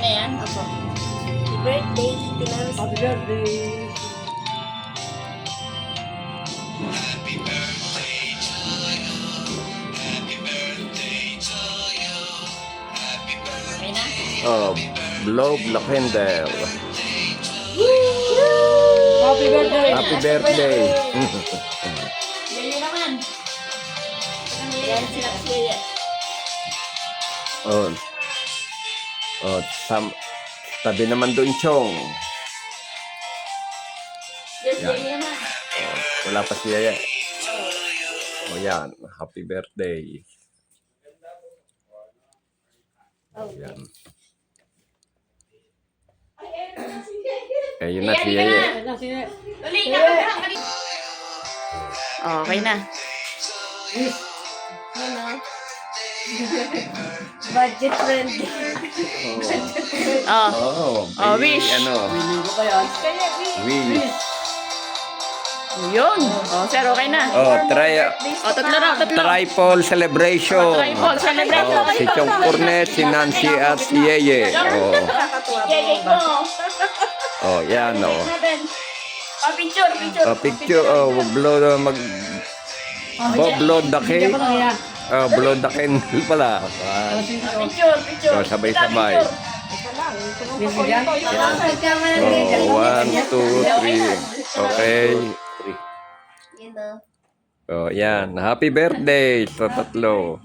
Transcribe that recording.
na yan? Opo. Happy birthday, Tinang. Happy birthday. Okay na? Oh, blow the candle. Happy birthday. Happy birthday. Yaya naman. Yan sila si Yaya. Oh. Oh, tabi naman doon, Chong. Yes, Yan. Yaya naman. Oh, wala pa si Yaya. Oh, yan. Happy birthday. Yan. Ayun na si Yaya. Dali, okay na. Ano? Budget friendly. Oh. Oh, wish. Ano? Binigo ka yan. Wish. Yun. Oh, sir, okay na. Oh, Oh, tatlo na, tatlo. triple celebration. Triple celebration. Oh, si Chong Cornet, si Nancy at si Yeye. Oh, Yaya ko. oh, yan oh. Oh, picture, picture. Oh, picture, oh, blow blow the cake. Oh, blow the candle pala. Picture, picture. Oh, sabay-sabay. Oh, 1, 2, 3. Okay. Yun o. Oh, yan. Happy birthday sa tatlo.